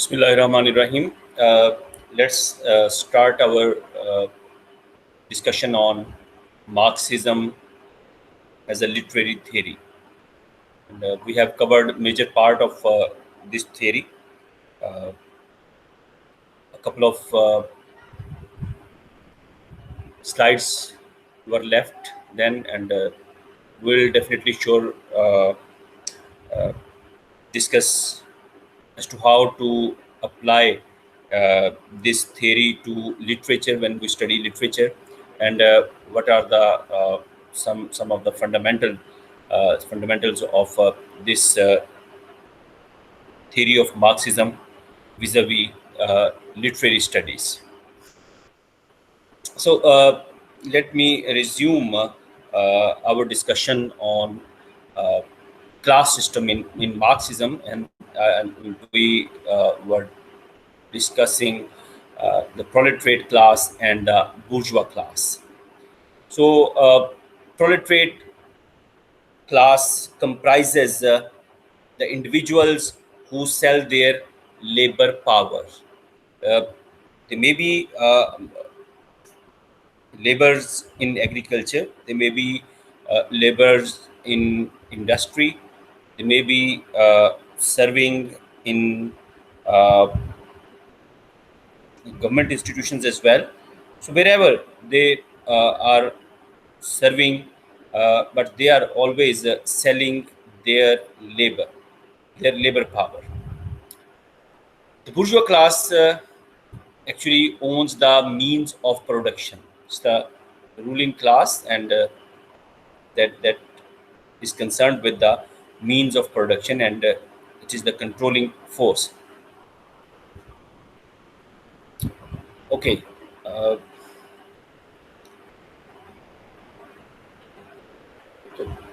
Bismillahirrahmanirrahim. Let's start our discussion on Marxism as a literary theory. And, we have covered major part of this theory. A couple of slides were left then, and we'll definitely discuss as to how to apply this theory to literature when we study literature, and what are the some of the fundamentals of this theory of Marxism vis-a-vis literary studies. So let me resume our discussion on class system in Marxism, and we were discussing the proletariat class and bourgeois class. So proletariat class comprises the individuals who sell their labor power. They may be laborers in agriculture, they may be laborers in industry, they may be serving in government institutions as well. So wherever they are serving, but they are always selling their labor power. The bourgeois class actually owns the means of production. It's the ruling class, and that is concerned with the means of production, and it is the controlling force. Okay.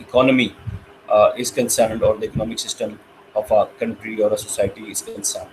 economy is concerned, or the economic system of a country or a society is concerned.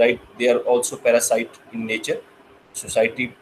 right, they are also parasite in nature. Society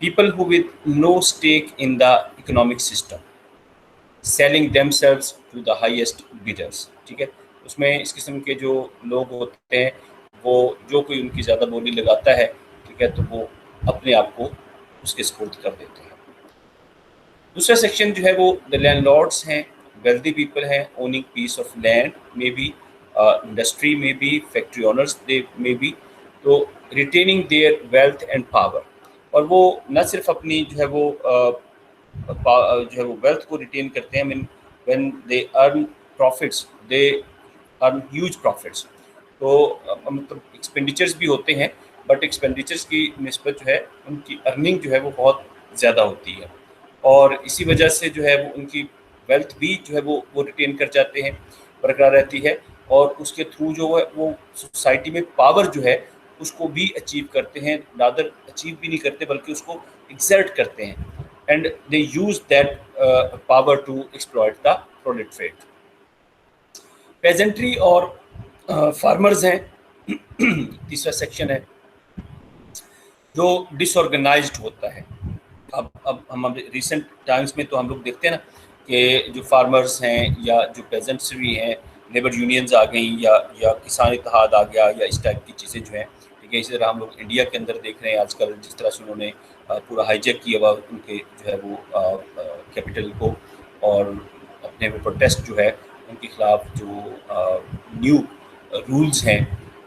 People who with no stake in the economic system, selling themselves to the highest bidders. ٹھیک ہے، اس میں اس قسم کے جو لوگ ہوتے ہیں وہ جو کوئی ان کی زیادہ بولی لگاتا ہے، ٹھیک ہے، تو وہ اپنے آپ کو اس کے سپرد کر دیتے ہیں. دوسرا سیکشن جو ہے وہ دا لینڈ لارڈس ہیں، ویلدی پیپل ہیں، اوننگ پیس آف لینڈ میں بھی، انڈسٹری میں بھی، فیکٹری اونرز دے میں بھی. تو retaining their wealth and power, اور وہ نہ صرف اپنی جو ہے وہ جو ہے وہ ویلتھ کو ریٹین کرتے ہیں. When they earn profits they earn huge profits. تو مطلب ایکسپینڈیچرز بھی ہوتے ہیں، بٹ ایکسپینڈیچرز کی نسبت جو ہے ان کی ارننگ جو ہے وہ بہت زیادہ ہوتی ہے، اور اسی وجہ سے جو ہے وہ ان کی ویلتھ بھی جو ہے وہ ریٹین کر جاتے ہیں، برقرار رہتی ہے، اور اس کے تھرو جو ہے وہ سوسائٹی میں پاور جو ہے اس کو بھی اچیو کرتے ہیں. رادر اچیو بھی نہیں کرتے بلکہ اس کو ایگزرٹ کرتے ہیں. And they use that power to exploit the proletariat. Peasantry اور فارمرز ہیں، تیسرا سیکشن ہے جو ڈس آرگنائزڈ ہوتا ہے. اب ہم ریسنٹ ٹائمز میں تو ہم لوگ دیکھتے ہیں نا کہ جو فارمرز ہیں یا جو پیزنٹس بھی ہیں، لیبر یونینز آ گئیں یا کسان اتحاد آ گیا، یا اس ٹائپ کی چیزیں جو ہیں. ٹھیک ہے، اسی طرح ہم لوگ انڈیا کے اندر دیکھ رہے ہیں آج کل جس طرح سے انہوں نے پورا ہائی جیک کیا ہوا ان کے جو ہے وہ کیپٹل کو، اور اپنے وہ پروٹیسٹ جو ہے ان کے خلاف جو نیو رولز ہیں،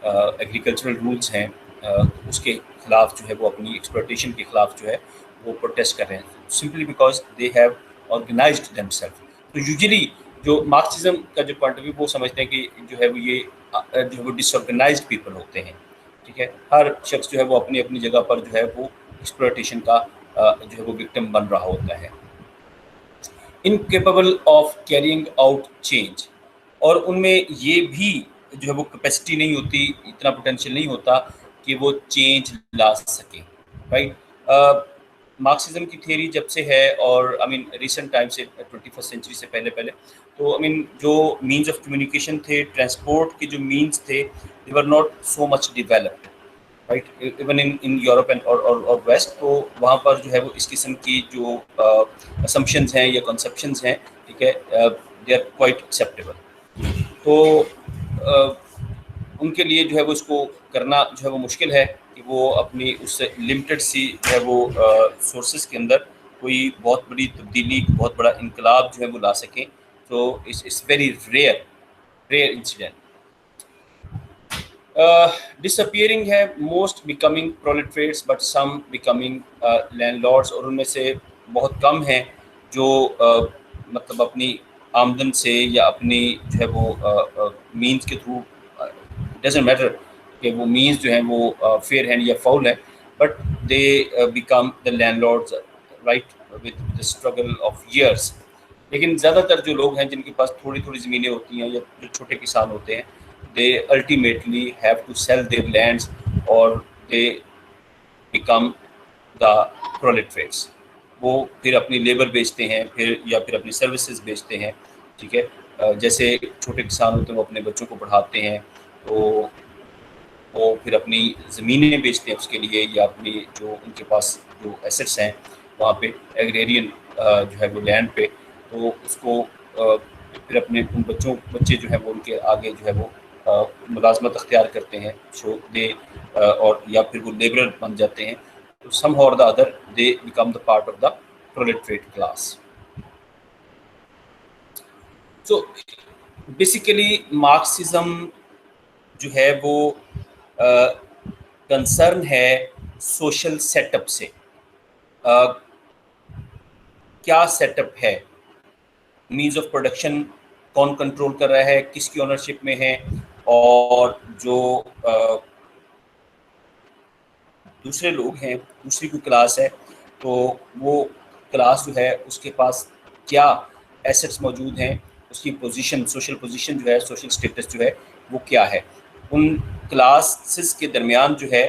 ایگریکلچرل رولز ہیں، اس کے خلاف جو ہے وہ اپنی ایکسپلوٹیشن کے خلاف جو ہے وہ پروٹیسٹ کر رہے ہیں، simply because they have organised them self. تو یوزلی جو مارکسزم کا جو پوائنٹ آف ویو وہ سمجھتے ہیں کہ جو ہے وہ یہ جو ہے وہ ڈس آرگنائزڈ پیپل ہوتے ہیں. ٹھیک ہے، ہر شخص جو ہے وہ اپنی اپنی جگہ پر جو ہے وہ ایکسپلوٹیشن کا جو ہے وہ وکٹم بن رہا ہوتا ہے. Incapable of carrying out change, اور ان میں یہ بھی جو ہے وہ کیپیسٹی نہیں ہوتی، اتنا پوٹینشیل نہیں ہوتا کہ وہ چینج لا سکیں. رائٹ، مارکسزم کی تھیوری جب سے ہے، اور ریسنٹ ٹائم سے 21 سینچری سے پہلے تو جو مینز آف کمیونیکیشن تھے، ٹرانسپورٹ کے جو مینز تھے، they were not so much developed, right, even in Europe اور ویسٹ. تو وہاں پر جو ہے وہ اس قسم کی جو assumptions ہیں یا conceptions ہیں، ٹھیک ہے، they are quite acceptable. تو ان کے لیے جو ہے وہ اس کو کرنا جو ہے وہ مشکل ہے کہ وہ اپنی اس لمیٹڈ سی جو ہے وہ سورسز کے اندر کوئی بہت بڑی تبدیلی، بہت بڑا انقلاب جو ہے وہ لا سکیں. تو it's very rare incident. Disappearing ہے، most becoming proletariats but some becoming landlords, اور ان میں سے بہت کم ہیں جو مطلب اپنی آمدن سے یا اپنی جو ہے وہ مینز کے تھرو، ڈزنٹ میٹر کہ وہ مینز جو ہیں وہ فیئر ہینڈ یا فاؤل ہے، but they become the landlords right with the struggle of years. لیکن زیادہ تر جو لوگ ہیں جن کے پاس تھوڑی تھوڑی زمینیں ہوتی ہیں یا جو چھوٹے کسان ہوتے ہیں، they ultimately have to sell their lands or they become the proletates. وہ پھر اپنی لیبر بیچتے ہیں، یا پھر اپنی سروسز بیچتے ہیں. ٹھیک ہے، جیسے چھوٹے کسان ہوتے ہیں وہ اپنے بچوں کو پڑھاتے ہیں، تو وہ پھر اپنی زمینیں بیچتے ہیں اس کے لیے، یا اپنی جو ان کے پاس جو ایسٹس ہیں وہاں پہ ایگریرین جو ہے وہ لینڈ پہ، تو اس کو پھر اپنے ان بچے جو ہیں وہ ان کے آگے جو ہے وہ ملازمت اختیار کرتے ہیں، سو دے اور یا پھر وہ لیبرر بن جاتے ہیں. تو سم اور the other they become the part of the proletariat class. So basically Marxism جو ہے وہ کنسرن ہے سوشل سیٹ اپ سے. کیا سیٹ اپ ہے، مینز آف پروڈکشن کون کنٹرول کر رہا ہے، کس کی اونرشپ میں ہے، اور جو دوسرے لوگ ہیں، دوسری کوئی کلاس ہے، تو وہ کلاس جو ہے اس کے پاس کیا ایسٹس موجود ہیں، اس کی پوزیشن، سوشل پوزیشن جو ہے، سوشل اسٹیٹس جو ہے وہ کیا ہے. ان کلاسز کے درمیان جو ہے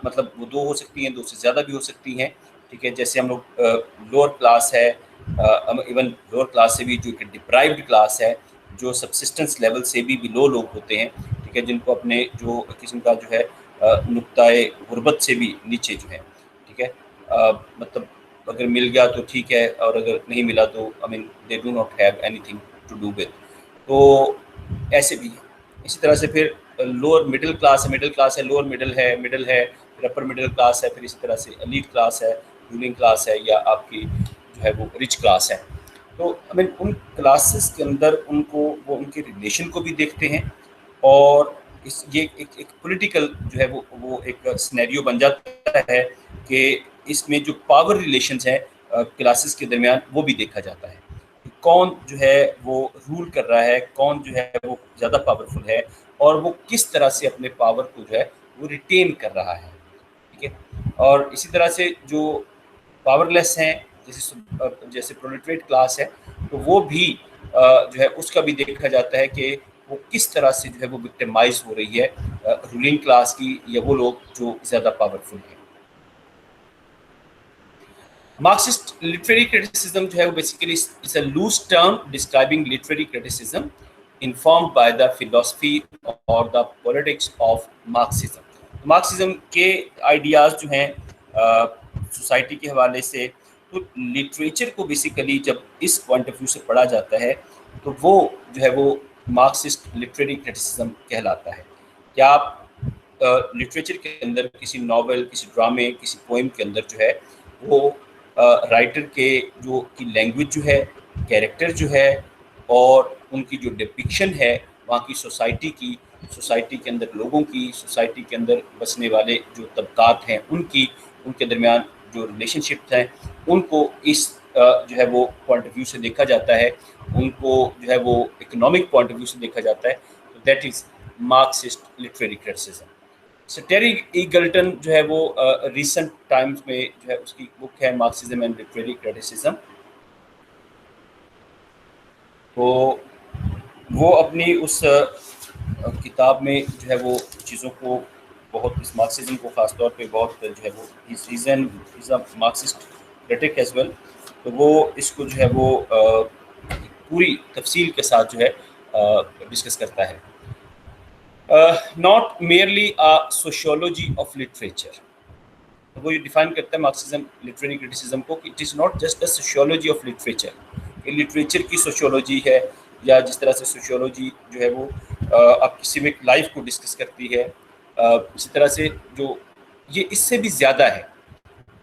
مطلب وہ دو ہو سکتی ہیں، دو سے زیادہ بھی ہو سکتی ہیں. ٹھیک ہے، جیسے ہم لوگ لوور کلاس ہے، ایون لوور کلاس سے بھی جو کہ ڈپرائیوڈ کلاس ہے، جو سبسسٹنس لیول سے بھی لو لوگ ہوتے ہیں. ٹھیک ہے، جن کو اپنے جو قسم کا جو ہے نقطۂ غربت سے بھی نیچے جو ہے. ٹھیک ہے، مطلب اگر مل گیا تو ٹھیک ہے، اور اگر نہیں ملا تو they do not have anything to do with. تو ایسے بھی ہے. اسی طرح سے پھر لوور مڈل کلاس ہے، لوور مڈل ہے، پھر اپر مڈل کلاس ہے، پھر اسی طرح سے ایلیٹ کلاس ہے، رولنگ کلاس ہے، یا آپ کی جو ہے وہ رچ کلاس ہے. تو ان کلاسز کے اندر وہ ان کے ریلیشن کو بھی دیکھتے ہیں، اور یہ ایک پولیٹیکل جو ہے وہ ایک سینیریو بن جاتا ہے کہ اس میں جو پاور ریلیشنز ہیں کلاسز کے درمیان وہ بھی دیکھا جاتا ہے. کون جو ہے وہ رول کر رہا ہے، کون جو ہے وہ زیادہ پاورفل ہے، اور وہ کس طرح سے اپنے پاور کو جو ہے وہ ریٹین کر رہا ہے. ٹھیک ہے. اور اسی طرح سے جو پاور لیس ہیں، جیسے پرولٹریٹ کلاس ہے، تو وہ بھی جو ہے اس کا بھی دیکھا جاتا ہے کہ وہ کس طرح سے جو ہے وہ وکٹمائز ہو رہی ہے رولنگ کلاس کی، یا وہ لوگ جو زیادہ پاورفل ہیں. مارکسسٹ لٹریری کرٹیسزم جو ہے وہ basically it's a loose term describing literary criticism informed by the philosophy اور the politics of Marxism. Marxism کے آئیڈیاز جو ہیں سوسائٹی کے حوالے سے، تو لٹریچر کو بیسیکلی جب اس پوائنٹ آف ویو سے پڑھا جاتا ہے تو وہ جو ہے وہ مارکسسٹ لٹریری کرٹیسزم کہلاتا ہے. کیا آپ لٹریچر کے اندر کسی ناول، کسی ڈرامے، کسی پوئم کے اندر جو ہے وہ رائٹر کے جو کی لینگویج جو ہے، کیریکٹر جو ہے، اور ان کی جو ڈپکشن ہے وہاں کی سوسائٹی کے اندر لوگوں کی، سوسائٹی کے اندر بسنے والے جو طبقات ہیں ان کے درمیان جو ریلیشن شپس ہیں، ان کو اس جو ہے وہ پوائنٹ آف ویو سے دیکھا جاتا ہے، ان کو جو ہے وہ اکنامک پوائنٹ آف ویو سے دیکھا جاتا ہے. That is Marxist literary criticism. Terry Eagleton جو ہے وہ ریسنٹ ٹائمز میں جو ہے اس کی بک ہے مارکسزم اینڈ لٹریری کرٹیسزم. تو وہ اپنی اس کتاب میں جو ہے وہ چیزوں کو بہت، اس مارکسزم کو خاص طور پہ بہت جو ہے وہ مارکسسٹ کرٹک ایز ویل، تو وہ اس کو جو ہے وہ پوری تفصیل کے ساتھ جو ہے ڈسکس کرتا ہے. not merely a sociology of literature. وہ یہ ڈیفائن کرتا ہے مارکسزم لٹریری کرٹیسزم کو کہ it is not just a sociology of literature, کہ لٹریچر کی سوشیولوجی ہے، یا جس طرح سے سوشیولوجی جو ہے وہ آپ کی سیوک لائف کو ڈسکس کرتی ہے، اسی طرح سے جو یہ اس سے بھی زیادہ ہے.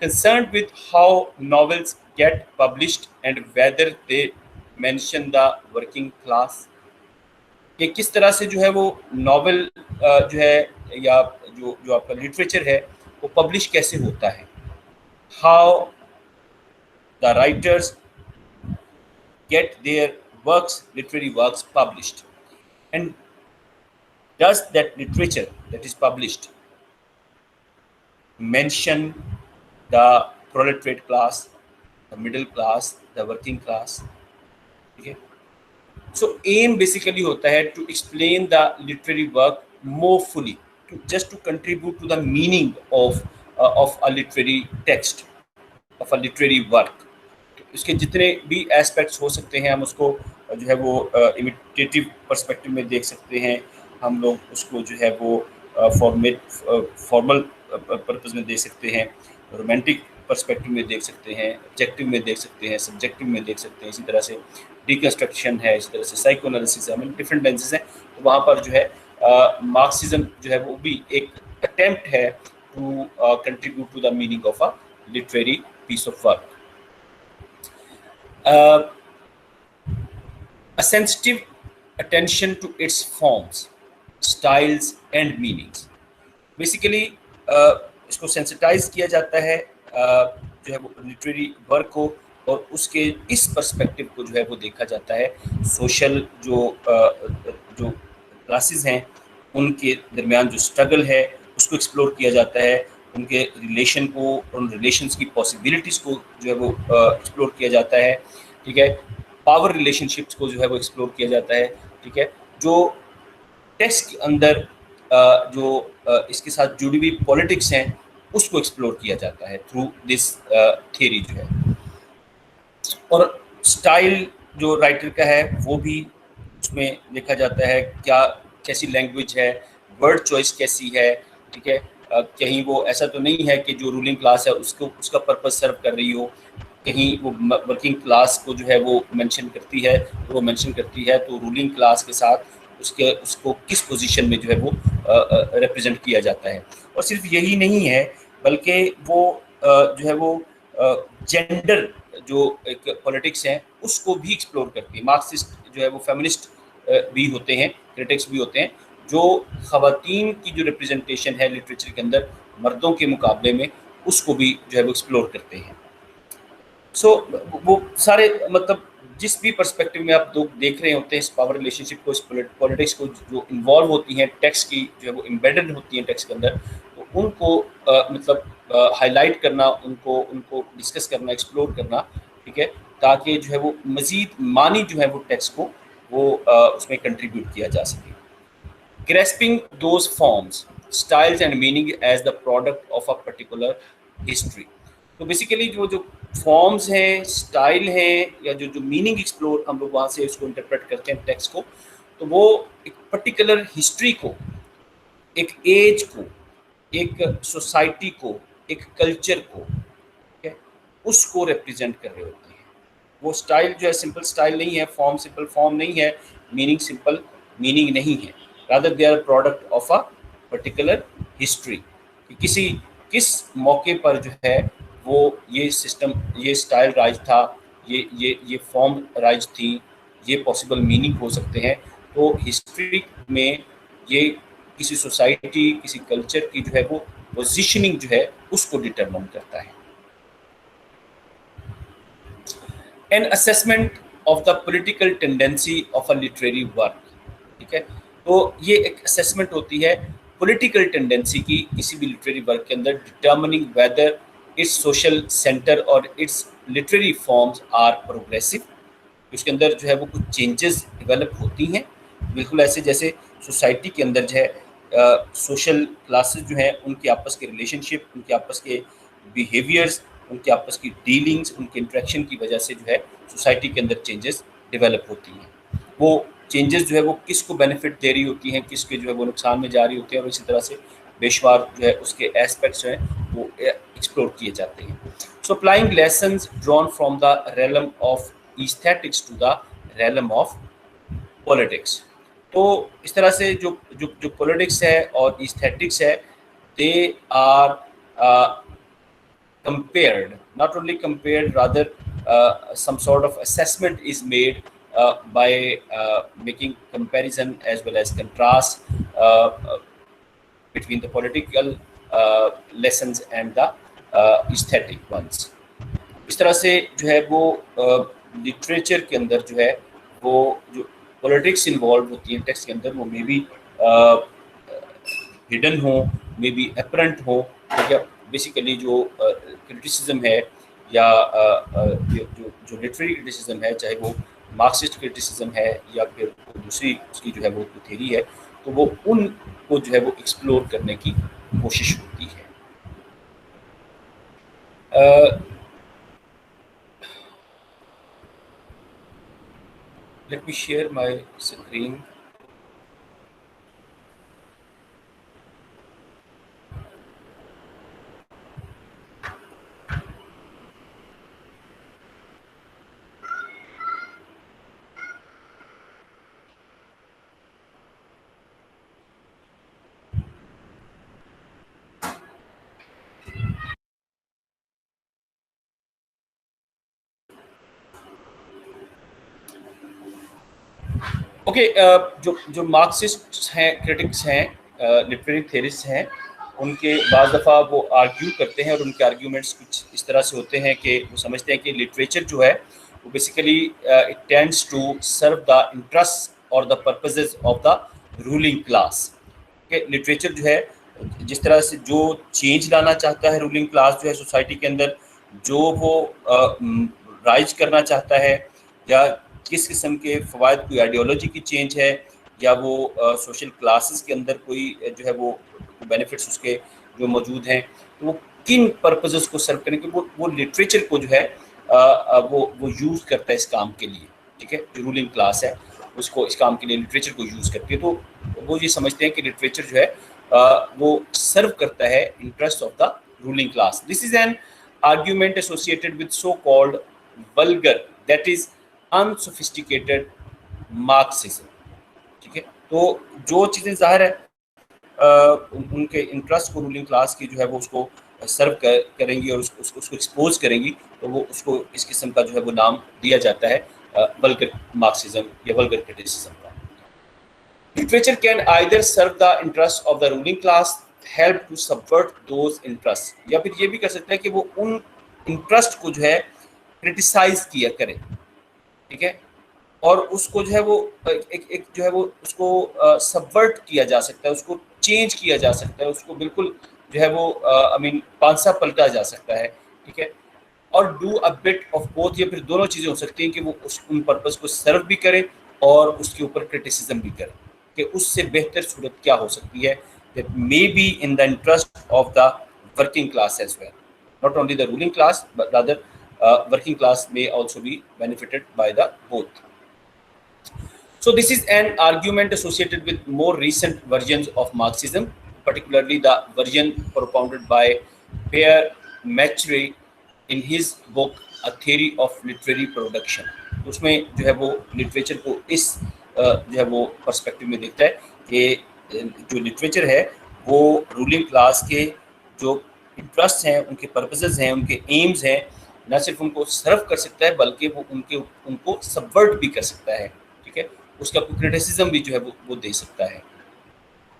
concerned with how novels get published and whether they mention the working class. کہ کس طرح سے جو ہے وہ ناول جو ہے یا جو آپ کا لٹریچر ہے وہ پبلش کیسے ہوتا ہے. How the writers get their works, literary works published, and does that literature that is published mention the proletariat class, the middle class, the working class. Okay? So aim basically ہوتا ہے to explain the literary work more fully, just to contribute to the meaning of a literary text, of a literary work. اس کے جتنے بھی aspects ہو سکتے ہیں ہم اس کو جو ہے وہ امیٹیٹیو پرسپیکٹو میں دیکھ سکتے ہیں، ہم لوگ اس کو جو ہے وہ فارمل پرپز میں دیکھ سکتے ہیں، رومانٹک پرسپیکٹو میں دیکھ سکتے ہیں، آبجیکٹیو میں دیکھ سکتے ہیں، سبجیکٹیو میں دیکھ سکتے ہیں. اسی طرح سے ڈیکنسٹرکشن ہے، اسی طرح سے سائیکو انالیسس ہے، ڈفرینٹ لینسز ہیں. تو وہاں پر جو ہے مارکسزم جو ہے وہ بھی ایک اٹیمپٹ ہے to contribute to the meaning of a literary piece of work. A sensitive attention to its forms, styles and meanings. Basically اس کو سینسٹائز کیا جاتا ہے جو ہے وہ لٹریری ورک کو، اور اس کے اس پرسپیکٹو کو جو ہے وہ دیکھا جاتا ہے سوشل جو کلاسز ہیں ان کے درمیان جو اسٹرگل ہے اس کو ایکسپلور کیا جاتا ہے، ان کے ریلیشن کو، ان ریلیشنز کی پاسبلٹیز کو جو ہے وہ ایکسپلور کیا جاتا ہے. ٹھیک ہے. پاور ریلیشن شپس کو جو ہے وہ ایکسپلور کیا جاتا ہے. ٹھیک ہے. جو ٹیکسٹ کے اندر جو اس کے ساتھ جڑی ہوئی پولیٹکس ہیں اس کو ایکسپلور کیا جاتا ہے تھرو دس تھیوری جو ہے. اور اسٹائل جو رائٹر کا ہے وہ بھی اس میں دیکھا جاتا ہے، کیسی لینگویج ہے، ورڈ چوائس کیسی ہے. ٹھیک ہے. کہیں وہ ایسا تو نہیں ہے کہ جو رولنگ کلاس ہے اس کا پرپز سرو کر رہی ہو، کہیں وہ ورکنگ کلاس کو جو ہے وہ مینشن کرتی ہے تو رولنگ کلاس کے ساتھ اس کو کس پوزیشن میں جو ہے وہ ریپرزینٹ کیا جاتا ہے. اور صرف یہی نہیں ہے بلکہ وہ جو ہے وہ جینڈر جو ایک پولیٹکس ہے اس کو بھی ایکسپلور کرتی ہے. مارکسسٹ جو ہے وہ فیمنسٹ بھی ہوتے ہیں، کرٹکس بھی ہوتے ہیں، جو خواتین کی جو ریپرزنٹیشن ہے لٹریچر کے اندر مردوں کے مقابلے میں اس کو بھی جو ہے وہ ایکسپلور کرتے ہیں. سو وہ سارے مطلب جس بھی پرسپیکٹو میں آپ دیکھ رہے ہوتے ہیں اس پاور ریلیشن شپ کو، اس پولیٹکس کو جو انوالو ہوتی ہیں ٹیکسٹ کی جو ہے وہ امبیڈڈ ہوتی ہیں ٹیکسٹ کے اندر، تو ان کو مطلب ہائی لائٹ کرنا، ان کو ڈسکس کرنا، ایکسپلور کرنا، ٹھیک ہے، تاکہ جو ہے وہ مزید معنی جو ہے وہ ٹیکسٹ کو وہ اس میں کنٹریبیوٹ کیا جا سکے. Grasping those forms, styles and meaning as the product of a particular history. تو بیسیکلی جو فارمز ہیں، اسٹائل ہیں، یا جو میننگ ایکسپلور ہم لوگ وہاں سے اس کو انٹرپریٹ کرتے ہیں ٹیکسٹ کو، تو وہ ایک پرٹیکولر ہسٹری کو، ایک ایج کو، ایک سوسائٹی کو، ایک کلچر کو، اس کو ریپرزینٹ کر رہے ہوتے ہیں. وہ اسٹائل جو ہے سمپل اسٹائل نہیں ہے، فارم سمپل فارم نہیں ہے، میننگ سمپل میننگ نہیں ہے. rather they are product of a particular history. کس موقع پر جو ہے وہ یہ سسٹم، یہ اسٹائل رائج تھا، یہ فارم رائج تھی، یہ پاسبل میننگ ہو سکتے ہیں. تو ہسٹری میں یہ کسی سوسائٹی، کسی کلچر کی جو ہے وہ پوزیشننگ جو ہے اس کو ڈٹرمن کرتا ہے. An assessment of the political tendency of a literary work. ٹھیک ہے، تو یہ ایک اسیسمنٹ ہوتی ہے پولیٹیکل ٹینڈنسی کی کسی بھی لٹریری ورک کے اندر، determining whether its social centre اور its literary forms are progressive. اس کے اندر جو ہے وہ کچھ چینجز ڈیولپ ہوتی ہیں، بالکل ایسے جیسے سوسائٹی کے اندر جو ہے سوشل کلاسز جو ہیں ان کے آپس کے ریلیشن شپ، ان کے آپس کے بیہیویئرز، ان کے آپس کی ڈیلنگز، ان کے انٹریکشن کی وجہ سے جو ہے سوسائٹی کے اندر چینجز ڈیولپ ہوتی ہیں. وہ چینجز جو ہے وہ کس کو بینیفٹ دے رہی ہوتی ہیں، کس کے جو ہے وہ نقصان میں جا رہی ہوتی ہیں، اور اسی طرح سے بے شمار جو ہے اس کے ایسپیکٹس جو ہیں وہ ایکسپلور کیے جاتے ہیں. So applying lessons drawn from the realm of aesthetics to the realm of politics. تو اس طرح سے جو پولیٹکس ہے اور ایستھیٹکس ہے، they are compared, not only compared, rather some sort of assessment is made by making comparison as well as contrast between the political lessons and the aesthetic ones. اس طرح سے جو ہے وہ لٹریچر کے اندر جو ہے وہ جو پولیٹکس انوالو ہوتی ہیں ٹیکسٹ کے اندر، وہ مے بی ہڈن ہو، مے بی اپرنٹ ہو. بیسیکلی جو کرٹیسزم ہے یا جو لٹریری کرٹیسزم ہے، چاہے وہ مارکسسٹ کرٹیسزم ہے یا پھر دوسری اس کی جو ہے وہ تھیری ہے، تو وہ ان کو جو ہے وہ ایکسپلور کرنے کی کوشش ہوتی ہے. Let me share my screen. Okay, جو مارکسسٹ ہیں، کرٹکس ہیں، لٹریری تھیریسٹ ہیں، ان کے بعض دفعہ وہ آرگیو کرتے ہیں، اور ان کے آرگیومنٹس کچھ اس طرح سے ہوتے ہیں کہ وہ سمجھتے ہیں کہ لٹریچر جو ہے وہ basically it tends to serve the interest اور the purposes of the ruling class. کہ لٹریچر جو ہے جس طرح سے جو چینج لانا چاہتا ہے رولنگ کلاس جو ہے سوسائٹی کے اندر، جو وہ رائج کرنا چاہتا ہے، یا کس قسم کے فوائد، کوئی آئیڈیالوجی کی چینج ہے، یا وہ سوشل کلاسز کے اندر کوئی جو ہے وہ بینیفٹس اس کے جو موجود ہیں، تو وہ کن پرپزز کو سرو کریں کہ وہ لٹریچر کو جو ہے وہ یوز کرتا ہے اس کام کے لیے. ٹھیک ہے، جو رولنگ کلاس ہے اس کو اس کام کے لیے لٹریچر کو یوز کرتی ہے. تو وہ یہ سمجھتے ہیں کہ لٹریچر جو ہے وہ سرو کرتا ہے interest of the ruling class. This is an argument associated with so called vulgar that is unsophisticated Marxism. ٹھیک ہے, تو جو چیزیں ظاہر ہے ان کے انٹرسٹ کو رولنگ کلاس کی جو ہے وہ اس کو سرو کریں گی اور اس کو ایکسپوز کریں گی, تو وہ اس کو اس قسم کا جو ہے وہ نام دیا جاتا ہے ولگر مارکسزم یا ولگر کرٹیسزم کا. Literature can either serve the interest of the ruling class, help to subvert those interests, یا پھر یہ بھی کر سکتا ہے کہ وہ ان انٹرسٹ کو جو ہے کرٹیسائز کیا کرے. ٹھیک ہے, اور اس کو جو ہے وہ ایک جو ہے وہ اس کو سبورٹ کیا جا سکتا ہے, اس کو چینج کیا جا سکتا ہے, اس کو بالکل جو ہے وہ پانسا پلٹا جا سکتا ہے. ٹھیک ہے, اور do a but of both, یا پھر دونوں چیزیں ہو سکتی ہیں کہ وہ ان پرپز کو سرو بھی کرے اور اس کے اوپر کرٹیسزم بھی کرے کہ اس سے بہتر صورت کیا ہو سکتی ہے that may be in the interest of the working class as well. Not only the ruling class, but rather working class may also be benefited by the both. So this is an argument associated with more recent versions of Marxism, particularly the version propounded by Pierre Mauchry in his book A Theory of Literary Production. اس میں جو ہے وہ literature کو اس جو ہے وہ perspective میں دیکھتا ہے کہ جو لٹریچر ہے وہ رولنگ کلاس کے جو انٹرسٹ ہیں, ان کے پرپزز ہیں, ان کے ایمز ہیں, نہ صرف ان کو سرو کر سکتا ہے بلکہ وہ ان کو سبورٹ بھی کر سکتا ہے. ٹھیک ہے, اس کا کرٹیسزم بھی جو ہے وہ دے سکتا ہے.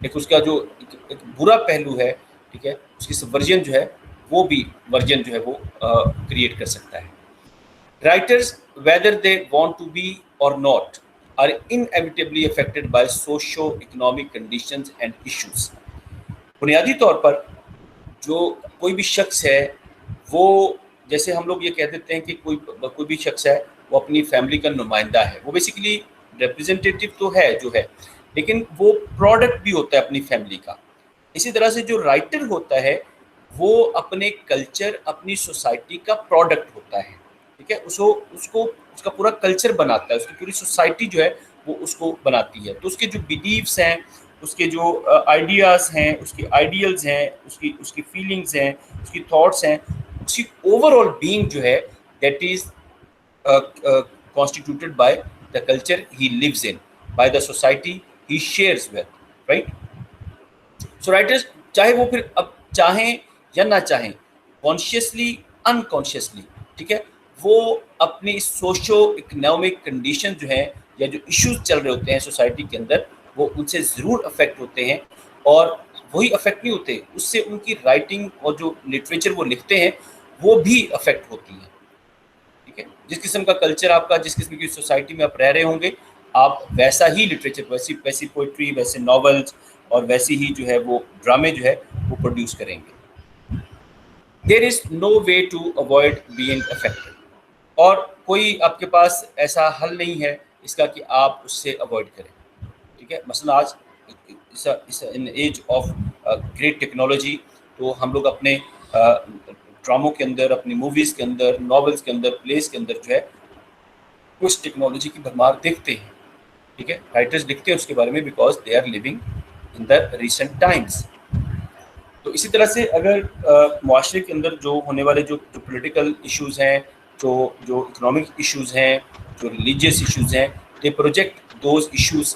ایک اس کا جو ایک برا پہلو ہے, ٹھیک ہے, اس کی ورژن جو ہے وہ بھی ورژن جو ہے وہ کریٹ کر سکتا ہے. Writers, whether they want to be or not, are inevitably affected by socio-economic conditions and issues. بنیادی طور پر جو کوئی بھی شخص ہے وہ, جیسے ہم لوگ یہ کہہ دیتے ہیں کہ کوئی بھی شخص ہے وہ اپنی فیملی کا نمائندہ ہے, وہ بیسیکلی ریپرزینٹیٹیو تو ہے جو ہے, لیکن وہ پروڈکٹ بھی ہوتا ہے اپنی فیملی کا. اسی طرح سے جو رائٹر ہوتا ہے وہ اپنے کلچر, اپنی سوسائٹی کا پروڈکٹ ہوتا ہے. ٹھیک ہے, اس کا پورا کلچر بناتا ہے, اس کی پوری سوسائٹی جو ہے وہ اس کو بناتی ہے. تو اس کے جو بیلیفس ہیں, اس کے جو آئیڈیاز ہیں, اس کے آئیڈیلز ہیں, اس کی فیلنگز ہیں, اس کی تھاٹس ہیں, اس کی اوور آل بینگ جو ہے that is constituted by the culture he lives in, by the society he shares with, right? So writers, چاہے وہ پھر اب چاہیں یا نہ چاہیں, consciously unconsciously, ٹھیک ہے, وہ اپنی سوشو اکنامک کنڈیشن جو ہیں یا جو ایشوز چل رہے ہوتے ہیں سوسائٹی کے اندر, وہ ان سے ضرور افیکٹ ہوتے ہیں, اور وہی افیکٹ نہیں ہوتے, اس سے ان کی رائٹنگ اور جو لٹریچر وہ لکھتے ہیں وہ بھی افیکٹ ہوتی ہیں. ٹھیک ہے, جس قسم کا کلچر آپ کا, جس قسم کی سوسائٹی میں آپ رہ رہے ہوں گے, آپ ویسا ہی لٹریچر, ویسی پوئٹری, ویسے ناولز اور ویسی ہی جو ہے وہ ڈرامے جو ہے وہ پروڈیوس کریں گے. There is no way to avoid being affected. اور کوئی آپ کے پاس ایسا حل نہیں ہے اس کا کہ آپ اس سے اوائڈ کریں. ٹھیک ہے, مثلا آج ان ایج آف گریٹ ٹیکنالوجی, تو ہم لوگ اپنے ڈراموں کے اندر, اپنی موویز کے اندر, ناولز کے اندر, پلیز کے اندر جو ہے کچھ ٹیکنالوجی کی بھرمار دیکھتے ہیں. ٹھیک ہے, رائٹرز لکھتے ہیں اس کے بارے میں because they are living in the recent times. تو اسی طرح سے اگر معاشرے کے اندر جو ہونے والے جو پولیٹیکل ایشوز ہیں, جو اکنامک ایشوز ہیں, جو ریلیجیس ایشوز ہیں, they project those issues,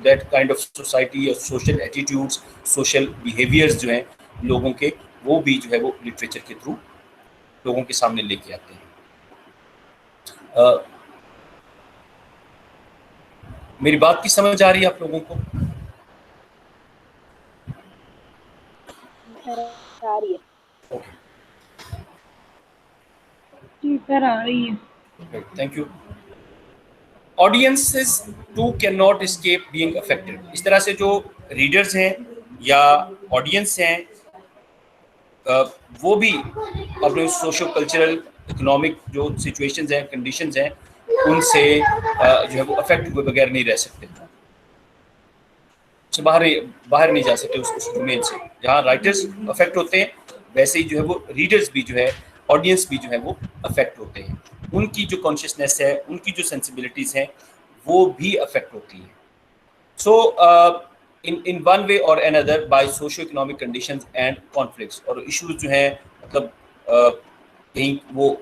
that kind of society یا سوشل ایٹیٹیوڈس, سوشل بیہیویئرز جو ہیں لوگوں کے, وہ بھی جو ہے وہ لٹریچر کے تھرو لوگوں کے سامنے لے کے آتے ہیں. میری بات کی سمجھ آ رہی ہے آپ لوگوں کو؟ آ رہی ہے. جی سر, آ رہی ہے. Thank you. Audiences too cannot escape being affected. اس طرح سے جو ریڈرز ہیں یا آڈینس ہیں وہ بھی اپنے سوشو کلچرل اکنامک جو سچویشنز ہیں, کنڈیشنز ہیں, ان سے جو ہے وہ افیکٹ ہوئے بغیر نہیں رہ سکتے, باہر نہیں جا سکتے اس ڈومین سے. جہاں رائٹرز افیکٹ ہوتے ہیں ویسے ہی جو ہے وہ ریڈرز بھی جو ہے, آڈینس بھی جو ہے وہ افیکٹ ہوتے ہیں. ان کی جو کانشیسنیس ہے, ان کی جو سینسبلٹیز ہیں, وہ بھی افیکٹ ہوتی ہیں. سو in one way or another by socio-economic conditions and conflicts. اور ایشوز جو ہیں مطلب کہیں وہ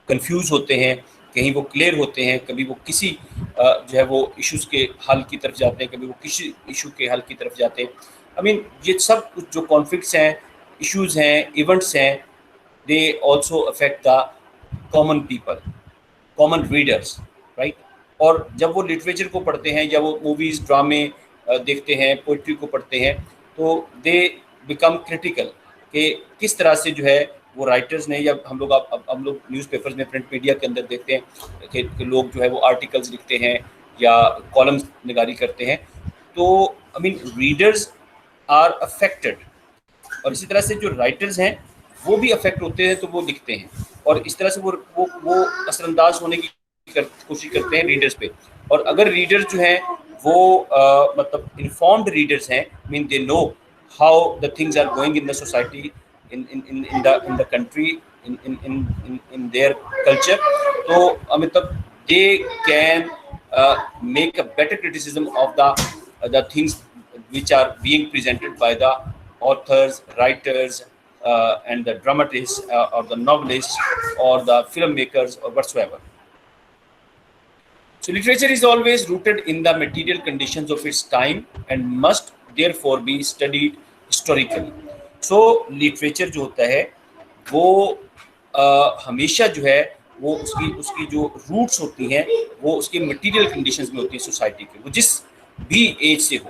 کنفیوز ہوتے ہیں، کہیں وہ کلیئر ہوتے ہیں، کبھی وہ کسی جو ہے وہ ایشوز کے حل کی طرف جاتے ہیں، کبھی وہ کسی ایشو کے حل کی طرف جاتے ہیں. آئی مین یہ سب کچھ جو کانفلکٹس ہیں، ایشوز ہیں، ایونٹس ہیں، they also affect the common people, common readers, right. اور جب وہ لٹریچر کو پڑھتے ہیں یا وہ موویز ڈرامے دیکھتے ہیں، پوئٹری کو پڑھتے ہیں، تو دے بیکم کریٹیکل کہ کس طرح سے جو ہے وہ رائٹرز نے، یا ہم لوگ نیوز پیپرز میں، پرنٹ میڈیا کے اندر دیکھتے ہیں کہ لوگ جو ہے وہ آرٹیکلز لکھتے ہیں یا کالمز نگاری کرتے ہیں. تو آئی مین ریڈرز آر افیکٹڈ، اور اسی طرح سے جو رائٹرز ہیں وہ بھی افیکٹ ہوتے ہیں، تو وہ لکھتے ہیں، اور اس طرح سے وہ اثر انداز ہونے کی کوشش کرتے ہیں ریڈرز پہ. اور اگر ریڈرز جو ہیں وہ مطلب انفارمڈ ریڈرز ہیں، mean they know how the things are going in the society, in the country, in their culture, so مطلب they can make a better criticism of the things which are being presented by the authors, writers, and the dramatists, or the novelists, or the filmmakers, or whatsoever. So literature is always rooted in the material conditions of its time and must therefore be studied historically. So literature جو ہوتا ہے وہ ہمیشہ جو ہے وہ اس کی جو روٹس ہوتی ہیں وہ اس کے مٹیریل کنڈیشنز میں ہوتی ہیں سوسائٹی کے، وہ جس بھی ایج سے ہو.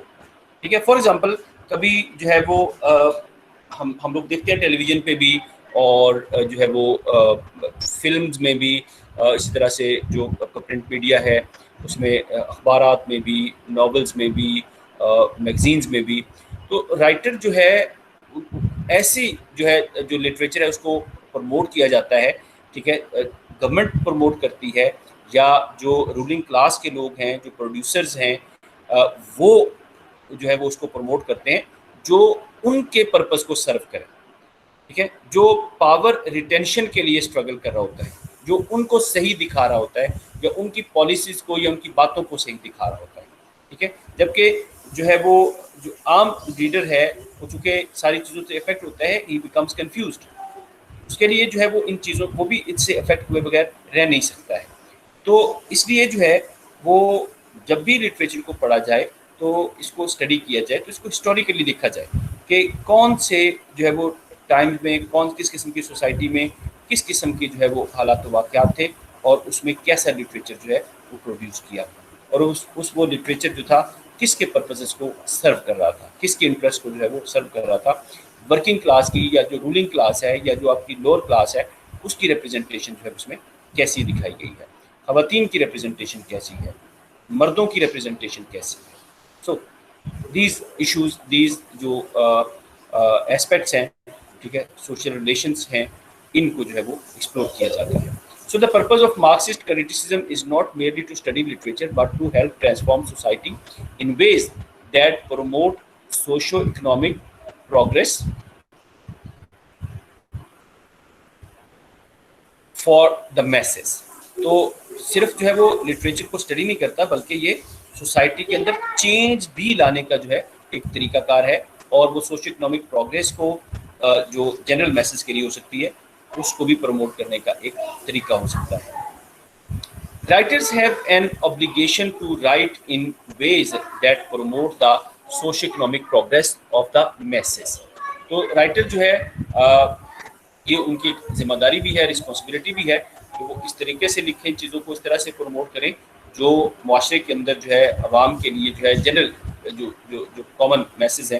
ٹھیک ہے، فار ایگزامپل کبھی جو ہے وہ ہم لوگ دیکھتے ہیں ٹیلی ویژن پہ بھی، اور جو ہے وہ فلمز میں بھی، اسی طرح سے جو پرنٹ میڈیا ہے اس میں، اخبارات میں بھی، ناولز میں بھی، میگزینز میں بھی. تو رائٹر جو ہے ایسی جو ہے جو لٹریچر ہے اس کو پروموٹ کیا جاتا ہے. ٹھیک ہے، گورنمنٹ پروموٹ کرتی ہے، یا جو رولنگ کلاس کے لوگ ہیں، جو پروڈیوسرز ہیں، وہ جو ہے وہ اس کو پروموٹ کرتے ہیں جو ان کے پرپس کو سرو کرے. ٹھیک ہے، جو پاور ریٹینشن کے لیے اسٹرگل کر رہا ہوتا ہے، جو ان کو صحیح دکھا رہا ہوتا ہے، یا ان کی پالیسیز کو یا ان کی باتوں کو صحیح دکھا رہا ہوتا ہے. ٹھیک ہے، جبکہ جو ہے وہ جو عام ریڈر ہے وہ چونکہ ساری چیزوں سے افیکٹ ہوتا ہے، ہی بیکمز کنفیوزڈ. اس کے لیے جو ہے وہ ان چیزوں وہ بھی اس سے افیکٹ ہوئے بغیر رہ نہیں سکتا ہے. تو اس لیے جو ہے وہ جب بھی لٹریچر کو پڑھا جائے تو اس کو اسٹڈی کیا جائے، تو اس کو ہسٹوریکلی دیکھا جائے کہ کون سے جو ہے وہ ٹائم میں کس قسم کی سوسائٹی میں کس قسم کی جو ہے وہ حالات و واقعات تھے، اور اس میں کیسا لٹریچر جو ہے وہ پروڈیوس کیا، اور وہ لٹریچر جو تھا کس کے پرپسز کو سرو کر رہا تھا، کس کے انٹرسٹ کو جو ہے وہ سرو کر رہا تھا. ورکنگ کلاس کی، یا جو رولنگ کلاس ہے، یا جو آپ کی لوور کلاس ہے، اس کی ریپرزنٹیشن جو ہے اس میں کیسی دکھائی گئی ہے، خواتین کی ریپرزنٹیشن کیسی ہے، مردوں کی ریپرزنٹیشن کیسی ہے. سو دیز ایشوز، دیز جو ایسپیکٹس ہیں، ٹھیک ہے، سوشل ریلیشنس ہیں، ان کو جو ہے وہ ایکسپلور کیا جاتا ہے. So the purpose of Marxist criticism is not merely to study literature, but to help transform society in ways that promote socio-economic progress for the masses. تو صرف جو ہے وہ لٹریچر کو اسٹڈی نہیں کرتا، بلکہ یہ سوسائٹی کے اندر چینج بھی لانے کا جو ہے ایک طریقہ کار ہے، اور وہ سوشو اکنامک پروگریس کو جو جنرل میسج کے لیے ہو سکتی ہے اس کو بھی پروموٹ کرنے کا ایک طریقہ ہو سکتا ہے. Writers have an obligation to write in ways that promote the socio-economic progress of the masses. تو رائٹر جو ہے یہ ان کی ذمہ داری بھی ہے، رسپانسبلٹی بھی ہے کہ وہ اس طریقے سے لکھیں، چیزوں کو اس طرح سے پروموٹ کریں جو معاشرے کے اندر جو ہے عوام کے لیے جو ہے جنرل جو کامن میسز ہیں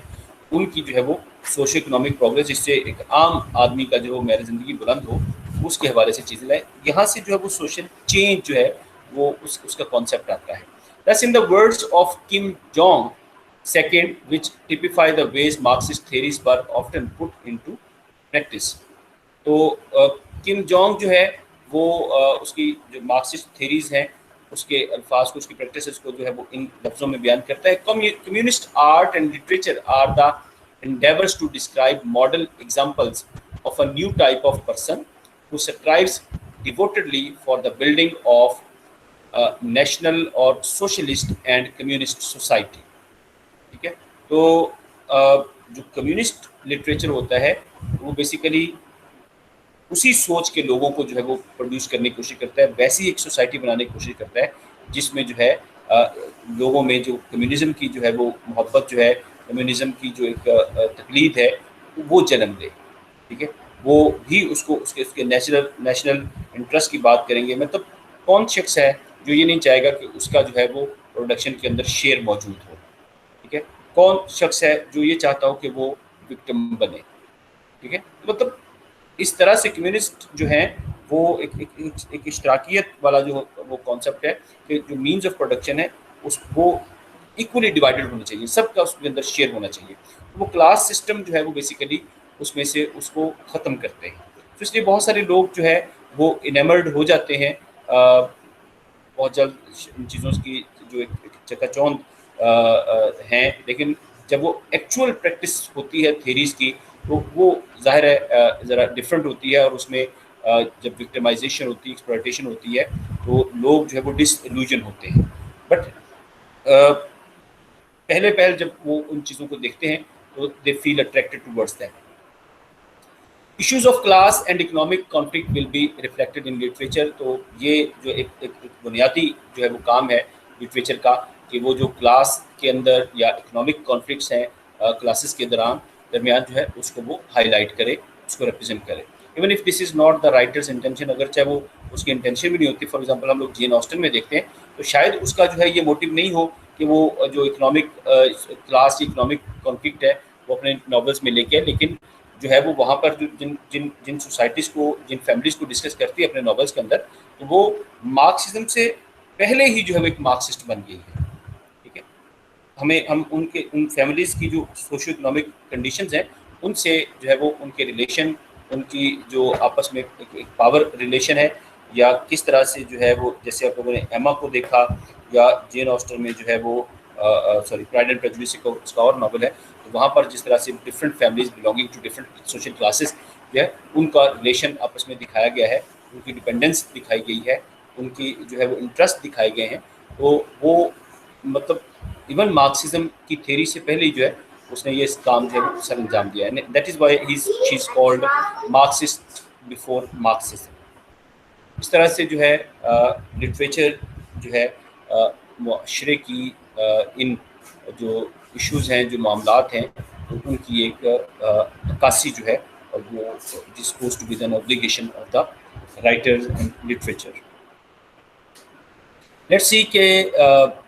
ان کی جو ہے وہ سوشو اکنامک پروگریس، جس سے ایک عام آدمی کا جو معیار زندگی بلند ہو، اس کے حوالے سے چیزیں لائیں. یہاں سے جو ہے وہ سوشل چینج جو ہے وہ اس کا کانسیپٹ آتا ہے. Thus in the words of Kim Jong II, which typify the ways Marxist theories were often put into practice. تو کم جونگ جو ہے وہ اس کی جو مارکسسٹ تھیریز ہیں اس کے الفاظ کو، اس کی پریکٹسز کو جو ہے وہ ان لفظوں میں بیان کرتا ہے. Communist art and literature are the endeavors to describe model examples of a new type of person who strives devotedly for the building of national or socialist and communist society. تو جو کمیونسٹ لٹریچر ہوتا ہے وہ basically اسی سوچ کے لوگوں کو جو ہے وہ پروڈیوس کرنے کی کوشش کرتا ہے، ویسی ایک سوسائٹی بنانے کی کوشش کرتا ہے جس میں جو ہے لوگوں میں جو کمیونزم کی جو ہے وہ محبت جو ہے، کمیونزم کی جو ایک تقلید ہے وہ جنم دے. ٹھیک ہے، وہ بھی اس کے نیشنل انٹرسٹ کی بات کریں گے. مطلب کون شخص ہے جو یہ نہیں چاہے گا کہ اس کا جو ہے وہ پروڈکشن کے اندر شیئر موجود ہو. ٹھیک ہے، کون شخص ہے جو یہ چاہتا ہو کہ وہ وکٹم بنے. ٹھیک ہے، مطلب اس طرح سے کمیونسٹ جو ہیں وہ ایک اشتراکیت والا جو وہ کانسیپٹ ہے کہ جو مینز آف پروڈکشن ہے وہ ایکولی ڈیوائڈڈ ہونا چاہیے، سب کا اس کے اندر شیئر ہونا چاہیے. وہ کلاس سسٹم جو ہے وہ بیسیکلی اس میں سے اس کو ختم کرتے ہیں. تو اس لیے بہت سارے لوگ جو ہے وہ انیمرڈ ہو جاتے ہیں بہت جلد ان چیزوں کی جو ایک چکا چوند ہیں، لیکن جب وہ ایکچوئل پریکٹس ہوتی ہے تھیریز کی تو وہ ظاہر ہے ذرا ڈفرینٹ ہوتی ہے، اور اس میں جب وکٹمائزیشن ہوتی ہے، ایکسپلائٹیشن ہوتی ہے، تو لوگ جو ہے وہ ڈس ایلوژن ہوتے ہیں. بٹ پہل جب وہ ان چیزوں کو دیکھتے ہیں تو they feel attracted towards that. Issues of class and economic conflict will be reflected in literature. تو یہ جو ایک بنیادی جو ہے وہ کام ہے لٹریچر کا کہ وہ جو کلاس کے اندر یا اکنامک کانفلکٹس ہیں کلاسز کے درمیان جو ہے اس کو وہ ہائی لائٹ کرے، اس کو ریپرزینٹ کرے. Even if this is not the writers intention, اگرچہ وہ اس کی انٹینشن بھی نہیں ہوتی. فار ایگزامپل ہم لوگ جین آسٹن میں دیکھتے ہیں تو شاید اس کا جو ہے یہ موٹیو نہیں ہو کہ وہ جو اکنامک کلاس یا اکنامک کانفلکٹ ہے وہ اپنے ناولس میں لے کے، لیکن جو ہے وہ وہاں پر جن سوسائٹیز کو، جن فیملیز کو ڈسکس کرتی ہے اپنے ناولس کے اندر، تو وہ مارکسزم سے پہلے ہی جو ہے وہ ایک مارکسسٹ بن گئی ہے. ٹھیک ہے، ہم ان فیملیز کی جو سوشو اکنامک کنڈیشنز ہیں ان سے جو ہے وہ ان کے ریلیشن، ان کی جو آپس میں ایک پاور ریلیشن ہے، یا کس طرح سے جو ہے وہ، جیسے آپ لوگوں نے ایما کو دیکھا یا جین آسٹن میں جو ہے وہ پرائڈ اینڈ پریجوڈیس اس کا اور ناول ہے، تو وہاں پر جس طرح سے different families belonging to different social classes جو ہے ان کا ریلیشن آپس میں دکھایا گیا ہے، ان کی ڈپینڈنس دکھائی گئی ہے، ان کی جو ہے وہ انٹرسٹ دکھائے گئے ہیں. تو وہ مطلب ایون مارکسزم کی تھیوری سے پہلے ہی جو ہے اس نے یہ کام جو ہے سر انجام دیا ہے. That is why she is called Marxist before Marxism. اس طرح سے جو ہے لٹریچر جو ہے معاشرے کی ان جو ایشوز ہیں، جو معاملات ہیں، ان کی ایک عکاسی جو ہے وہ جس goes to be an obligation of the writers and literature. Let's see کہ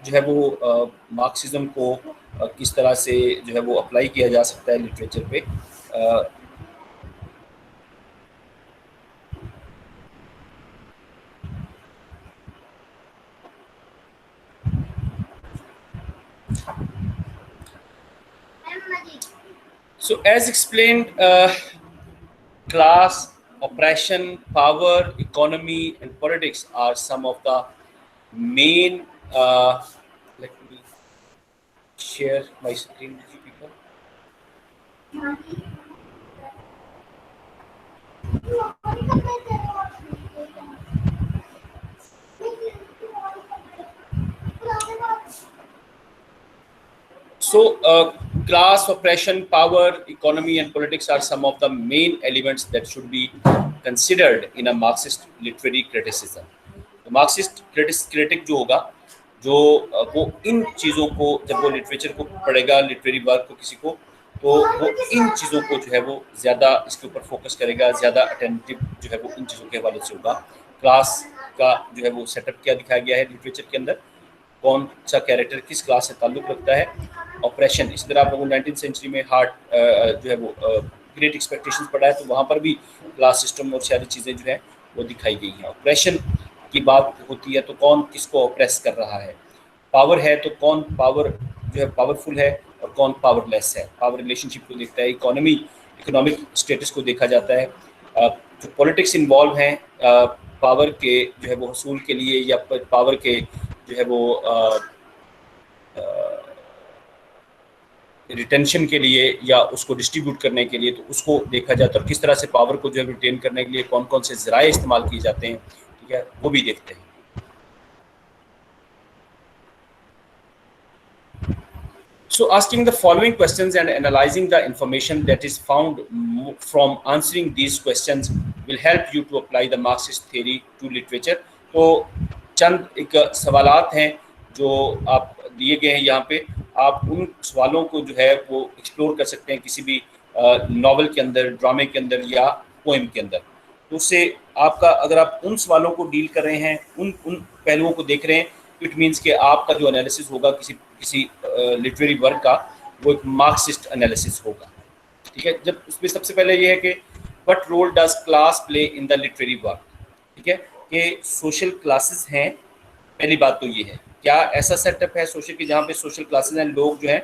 جو ہے وہ مارکسزم کو کس طرح سے جو ہے وہ اپلائی کیا جا سکتا ہے لٹریچر پہ. So as explained, class, oppression, power, economy and politics are some of the main let me share my screen with you people. So class, oppression, power, economy and politics are some of the main elements that should be considered in a Marxist literary criticism. تو Marxist critic جو ہوگا جو وہ ان چیزوں کو جب وہ literature کو پڑھے گا، لٹریری ورک کو کسی کو، تو وہ ان چیزوں کو جو ہے وہ زیادہ اس کے اوپر فوکس کرے گا، زیادہ اٹینٹیو جو ہے وہ ان چیزوں کے حوالے سے ہوگا. کلاس کا جو ہے وہ سیٹ اپ کیا دکھایا گیا ہے لٹریچر کے اندر، کون سا کیریکٹر کس کلاس سے تعلق رکھتا ہے. آپریشن، اس طرح آپ لوگوں نے 19th سینچری میں ہارٹ جو ہے وہ گریٹ ایکسپیکٹیشنز پڑھا ہے، تو وہاں پر بھی کلاس سسٹم اور ساری چیزیں جو ہیں وہ دکھائی گئی ہیں. آپریشن کی بات ہوتی ہے تو کون کس کو اوپریس کر رہا ہے. پاور ہے تو کون پاور جو ہے پاورفل ہے اور کون پاور لیس ہے. پاور ریلیشن شپ کو دیکھتا ہے. اکنامک اسٹیٹس کو دیکھا جاتا ہے. جو پولیٹکس انوالو ہیں پاور کے جو ہے وہ حصول کے لیے یا پاور کے جو ہے وہ ریٹینشن کے لیے یا اس کو ڈسٹریبیوٹ کرنے کے لیے، تو اس کو دیکھا جاتا ہے. اور کس طرح سے پاور کو جو ہے ریٹین کرنے کے لیے کون کون سے ذرائع استعمال کیے جاتے ہیں، ٹھیک ہے، وہ بھی دیکھتے ہیں. So asking the following questions and analyzing the information that is found from answering these questions will help you to apply the Marxist theory to literature. تو چند ایک سوالات ہیں جو آپ دیے گئے ہیں یہاں پہ، آپ ان سوالوں کو جو ہے وہ ایکسپلور کر سکتے ہیں کسی بھی ناول کے اندر، ڈرامے کے اندر یا پوئم کے اندر. تو اس سے آپ کا، اگر آپ ان سوالوں کو ڈیل کر رہے ہیں، ان پہلوؤں کو دیکھ رہے ہیں، اٹ مینس کہ آپ کا جو انالیسس ہوگا کسی لٹریری ورک کا، وہ ایک مارکسسٹ انالیسس ہوگا. ٹھیک ہے. جب اس میں سب سے پہلے یہ ہے کہ what role does class play in the literary work. ٹھیک ہے، کہ سوشل کلاسز ہیں. پہلی بات تو یہ ہے، کیا ایسا سیٹ اپ ہے سوشل کی جہاں پہ سوشل کلاسز ہیں، لوگ جو ہیں،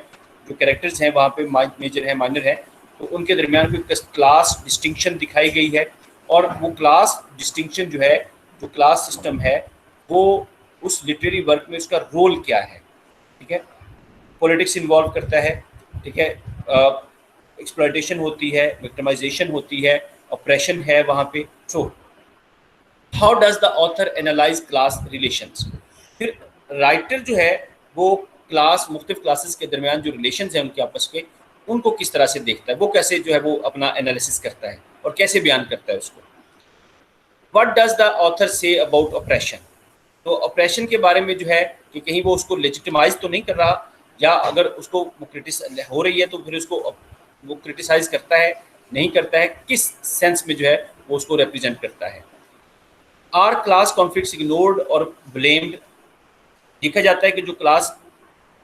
جو کریکٹرز ہیں وہاں پہ میجر ہیں، مائنر ہیں، تو ان کے درمیان کوئی کلاس ڈسٹنکشن دکھائی گئی ہے. اور وہ کلاس ڈسٹنکشن جو ہے، جو کلاس سسٹم ہے، وہ اس لٹریری ورک میں اس کا رول کیا ہے. ٹھیک ہے. پولیٹکس انوالو کرتا ہے. ٹھیک ہے. ایکسپلائٹیشن ہوتی ہے، وکٹمائزیشن ہوتی ہے، اپریشن ہے وہاں پہ. So how does the author analyse class relations. پھر رائٹر جو ہے وہ مختلف کلاسز کے درمیان جو ریلیشنز ہیں ان کے آپس کے، ان کو کس طرح سے دیکھتا ہے، وہ کیسے جو ہے وہ اپنا انالیسس کرتا ہے اور کیسے بیان کرتا ہے اس کو. واٹ ڈز دا آتھر سے اباؤٹ اپریشن. تو اپریشن کے بارے میں جو ہے کہ کہیں وہ اس کو لیجیٹیمائز تو نہیں کر رہا، یا اگر اس کو ہو رہی ہے تو پھر اس کو وہ کرٹیسائز کرتا ہے، نہیں کرتا ہے، کس سینس میں جو ہے وہ اس کو ریپرزینٹ کرتا ہے. آر کلاس کانفلکٹس اگنورڈ اور بلیمڈ. دیکھا جاتا ہے کہ جو کلاس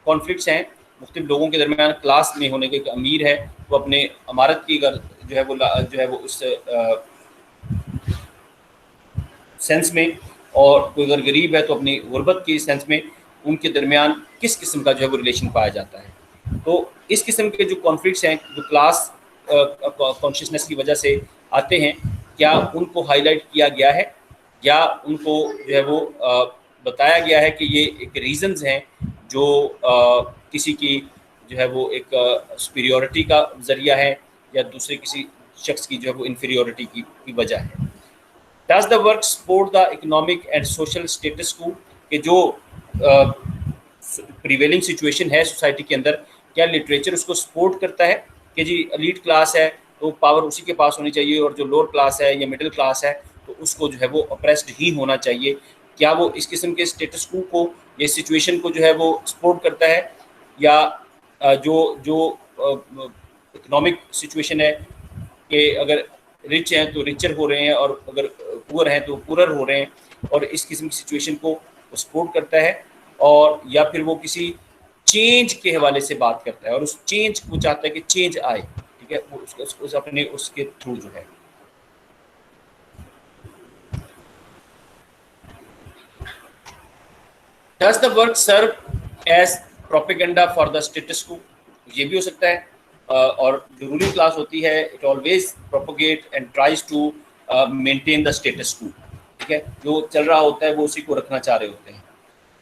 کانفلکٹس ہیں مختلف لوگوں کے درمیان، کلاس میں ہونے کے، ایک امیر ہے وہ اپنے عمارت کی اگر جو ہے وہ اس سینس میں، اور کوئی اگر غریب ہے تو اپنی غربت کی سینس میں، ان کے درمیان کس قسم کا جو ہے وہ ریلیشن پایا جاتا ہے. تو اس قسم کے جو کانفلکٹس ہیں جو کلاس کانشیسنس کی وجہ سے آتے ہیں، کیا ان کو ہائی لائٹ کیا گیا ہے، یا ان کو جو ہے وہ بتایا گیا ہے کہ یہ ایک ریزنز ہیں جو کسی کی جو ہے وہ ایک سپیریورٹی کا ذریعہ ہے، یا دوسرے کسی شخص کی جو ہے وہ انفیریورٹی کی وجہ ہے. Does the work support the economic and social status quo. کہ جو پریویلنگ سچویشن ہے سوسائٹی کے اندر، کیا لٹریچر اس کو سپورٹ کرتا ہے کہ جی ایلیٹ کلاس ہے تو پاور اسی کے پاس ہونی چاہیے، اور جو لوور کلاس ہے یا مڈل کلاس ہے تو اس کو جو ہے وہ اپریسڈ ہی ہونا چاہیے. کیا وہ اس قسم کے اسٹیٹس کو یا سچویشن کو جو ہے وہ سپورٹ کرتا ہے، یا جو اکنامک سچویشن ہے کہ اگر رچ ہیں تو ریچر ہو رہے ہیں، اور اگر پور ہیں تو پورر ہو رہے ہیں، اور اس قسم کی سچویشن کو وہ سپورٹ کرتا ہے، اور یا پھر وہ کسی چینج کے حوالے سے بات کرتا ہے اور اس چینج کو چاہتا ہے کہ چینج آئے. ٹھیک ہے. وہ اپنے اس کے تھرو جو ہے. Does the work serve as propaganda for the status quo. یہ بھی ہو سکتا ہے. اور جو رولنگ کلاس ہوتی ہے it always propagate and tries to maintain the status quo. ٹھیک ہے. جو چل رہا ہوتا ہے وہ اسی کو رکھنا چاہ رہے ہوتے ہیں.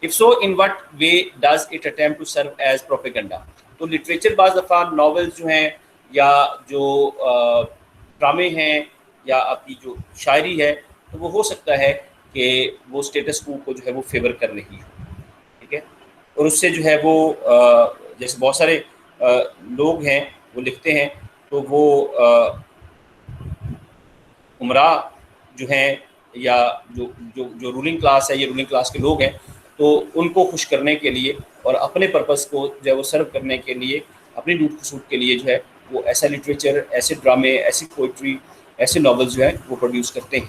If so, in what way does it attempt to serve as propaganda? تو لٹریچر بعض دفعہ ناولز جو ہیں، یا جو ڈرامے ہیں، یا آپ کی جو شاعری ہے، تو وہ ہو سکتا ہے کہ وہ اسٹیٹس کو جو ہے وہ فیور کر رہی ہے. ٹھیک ہے. اور اس سے جو ہے وہ جیسے بہت سارے لوگ ہیں وہ لکھتے ہیں تو وہ عمراء جو ہیں، یا جو رولنگ کلاس ہے، یہ رولنگ کلاس کے لوگ ہیں، تو ان کو خوش کرنے کے لیے اور اپنے پرپس کو جو ہے وہ سرو کرنے کے لیے، اپنی لوٹ کھسوٹ کے لیے جو ہے وہ ایسا لٹریچر، ایسے ڈرامے، ایسی پوئٹری، ایسے ناولز جو ہیں وہ پروڈیوس کرتے ہیں.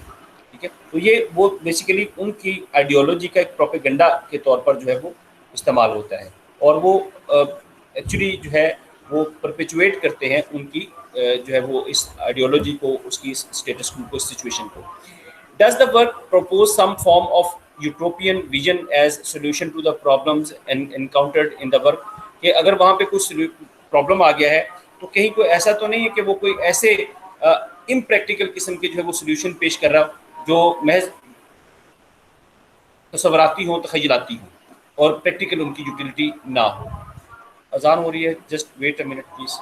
ٹھیک ہے. تو یہ وہ بیسیکلی ان کی آئیڈیالوجی کا ایک پروپیگنڈا کے طور پر جو ہے وہ استعمال ہوتا ہے، اور وہ ایکچولی جو ہے وہ پرپیچویٹ کرتے ہیں ان کی جو ہے وہ اس آئیڈیالوجی کو، اس کی اسٹیٹس کو، اس سچویشن کو. Does the work propose some form of utopian vision as solution to the problems encountered in the work. کہ اگر وہاں پہ کوئی پرابلم آ گیا ہے تو کہیں کوئی ایسا تو نہیں ہے کہ وہ کوئی ایسے امپریکٹیکل قسم کے جو ہے وہ سولوشن پیش کر رہا جو محض تصوراتی ہوں، تخیلاتی ہوں، اور پریکٹیکل ان کی یوٹیلیٹی نہ ہو. اذان ہو رہی ہے، just wait a minute please.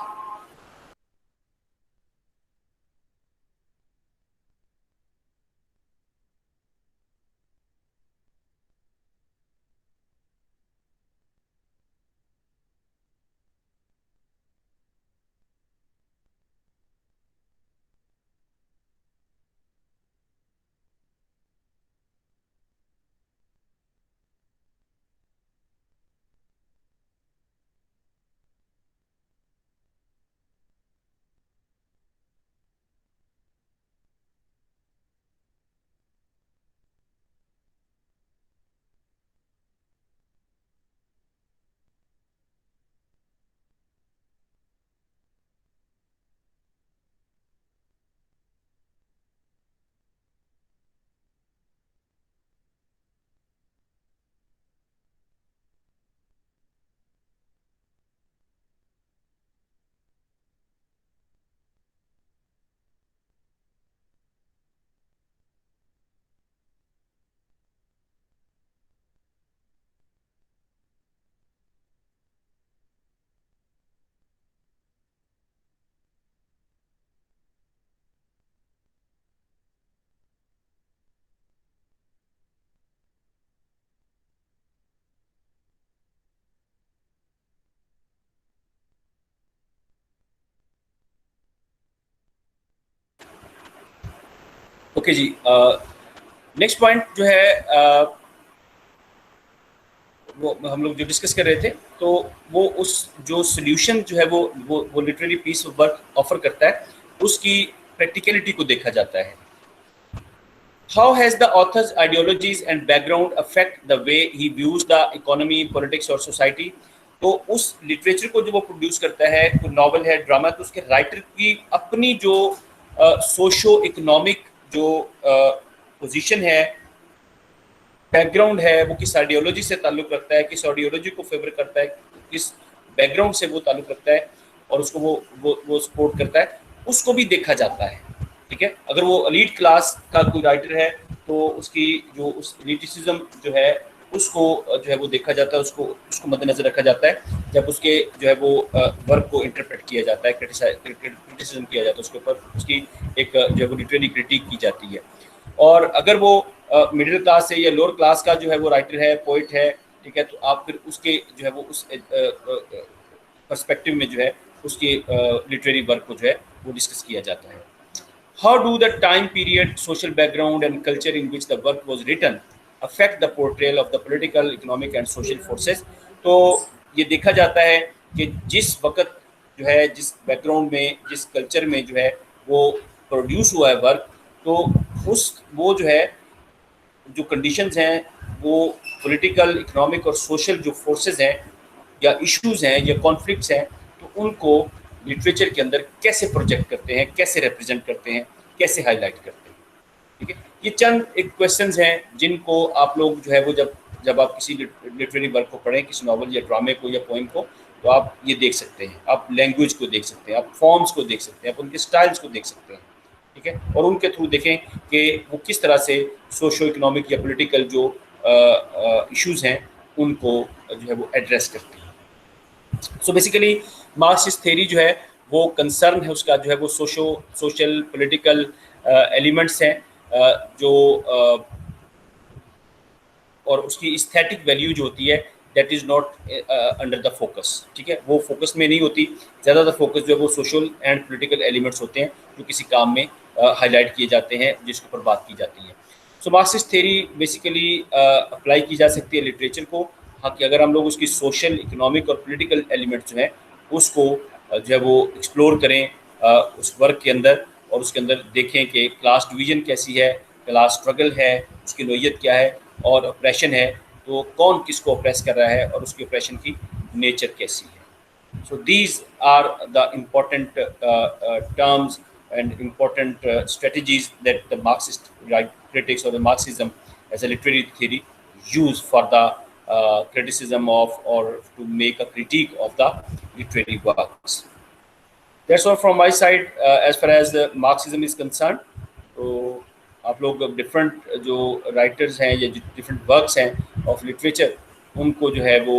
Okay جی، نیکسٹ پوائنٹ جو ہے وہ ہم لوگ جو ڈسکس کر رہے تھے، تو وہ اس جو سلیوشن جو ہے وہ literary piece of work offer کرتا ہے، اس کی پریکٹیکلٹی کو دیکھا جاتا ہے. How has the author's ideologies and background affect the way he views the economy, politics اور society؟ تو اس لٹریچر کو جو وہ پروڈیوس کرتا ہے، کوئی ناول ہے، ڈرامہ، تو اس کے رائٹر کی اپنی جو سوشو اکنامک جو پوزیشن ہے، بیک گراؤنڈ ہے، وہ کس آئیڈیالوجی سے تعلق رکھتا ہے، کس آئیڈیالوجی کو فیور کرتا ہے، کس بیک گراؤنڈ سے وہ تعلق رکھتا ہے اور اس کو وہ سپورٹ کرتا ہے، اس کو بھی دیکھا جاتا ہے. ٹھیک ہے، اگر وہ ایلیٹ کلاس کا کوئی رائٹر ہے تو اس کی جو اس ایلیٹسزم جو ہے اس کو جو ہے وہ دیکھا جاتا ہے، اس کو مد نظر رکھا جاتا ہے جب اس کے جو ہے وہ ورک کو انٹرپریٹ کیا جاتا ہے، کرٹیسزم کیا جاتا ہے، اس کے اوپر اس کی ایک جو ہے وہ لٹریری کرٹیک کی جاتی ہے. اور اگر وہ مڈل کلاس سے یا لوور کلاس کا جو ہے وہ رائٹر ہے، پوئٹ ہے، ٹھیک ہے، تو آپ پھر اس کے جو ہے وہ اس پرسپیکٹو میں جو ہے اس کی لٹریری ورک کو جو ہے وہ ڈسکس کیا جاتا ہے. How do the time period, social background and culture in which the work was written affect the portrayal of the political, economic and social forces؟ تو یہ دیکھا جاتا ہے کہ جس وقت جو ہے جس بیک گراؤنڈ میں، جس کلچر میں جو ہے وہ پروڈیوس ہوا ہے ورک، تو وہ جو ہے جو کنڈیشنز ہیں، وہ پولیٹیکل، اکنامک اور سوشل جو فورسز ہیں یا ایشوز ہیں یا کانفلکٹس ہیں، تو ان کو لٹریچر کے اندر کیسے پروجیکٹ کرتے ہیں، کیسے ریپرزینٹ کرتے ہیں، کیسے ہائی لائٹ کرتے ہیں. ٹھیک ہے، یہ چند ایک کویشچنز ہیں جن کو آپ لوگ جو ہے وہ جب آپ کسی لٹریری ورک کو پڑھیں، کسی ناول یا ڈرامے کو یا پوئم کو، تو آپ یہ دیکھ سکتے ہیں. آپ لینگویج کو دیکھ سکتے ہیں، آپ فارمز کو دیکھ سکتے ہیں، آپ ان کے سٹائلز کو دیکھ سکتے ہیں. ٹھیک ہے، اور ان کے تھرو دیکھیں کہ وہ کس طرح سے سوشو اکنامک یا پولیٹیکل جو ایشوز ہیں ان کو جو ہے وہ ایڈریس کرتے ہیں. سو بیسیکلی مارکسسٹ تھیوری جو ہے وہ کنسرن ہے اس کا جو ہے وہ سوشل پولیٹیکل ایلیمنٹس ہیں جو اور اس کی استھیٹک ویلیو جو ہوتی ہے that is not under the focus. ٹھیک ہے، وہ فوکس میں نہیں ہوتی، زیادہ تر فوکس جو ہے وہ سوشل اینڈ پولیٹیکل ایلیمنٹس ہوتے ہیں جو کسی کام میں ہائی لائٹ کیے جاتے ہیں، جس کے اوپر بات کی جاتی ہے. سو مارکسسٹ تھیوری بیسیکلی اپلائی کی جا سکتی ہے لٹریچر کو. ہاں کہ اگر ہم لوگ اس کی سوشل، اکنامک اور پولیٹیکل ایلیمنٹس جو ہیں اس کو جو ہے وہ ایکسپلور کریں اس ورک کے اندر، اور اس کے اندر دیکھیں کہ کلاس ڈویژن کیسی ہے، کلاس اسٹرگل ہے، اس کی نوعیت کیا ہے، اور اپریشن ہے تو کون کس کو اپریس کر رہا ہے اور اس کی اپریشن کی نیچر کیسی ہے. So these are the important terms and important strategies that the Marxist critics or the Marxism as a literary theory use for the criticism of or to make a critique of the literary works. That's all from my side as far as Marxism is concerned. تو آپ لوگ different جو writers ہیں یا different works ہیں of literature, ان کو جو ہے وہ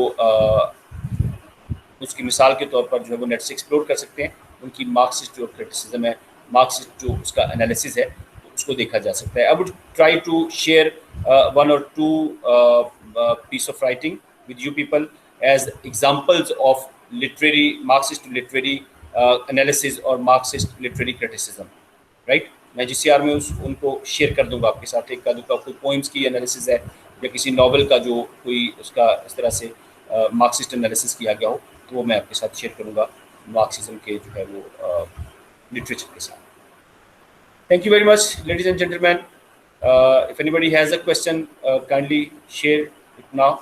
اس کی مثال کے طور پر جو ہے وہ نیٹ سے ایکسپلور کر سکتے ہیں. ان کی مارکسسٹ جو کرٹیسزم ہے، مارکسسٹ جو اس کا انالیسز ہے، اس کو دیکھا جا سکتا ہے. I would try to share one or two piece of writing with you people as examples of literary Marxist literary analysis or Marxist literary criticism. Right? میں جی سی آر میں ان کو شیئر کر دوں گا آپ کے ساتھ. ایک کا دو کوئی پوئمس کی انالیسز ہے یا کسی ناول کا جو کوئی اس کا اس طرح سے مارکسسٹ انالیسز کیا گیا ہو، تو وہ میں آپ کے ساتھ شیئر کروں گا مارکسزم کے جو ہے وہ لٹریچر کے ساتھ. Thank you very much, ladies and gentlemen. If anybody has a question, kindly share it now.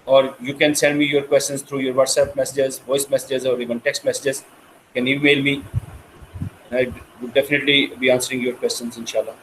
Or you can send me your questions through your WhatsApp messages, voice messages, or even text messages. You can email me. I would definitely be answering your questions, inshallah.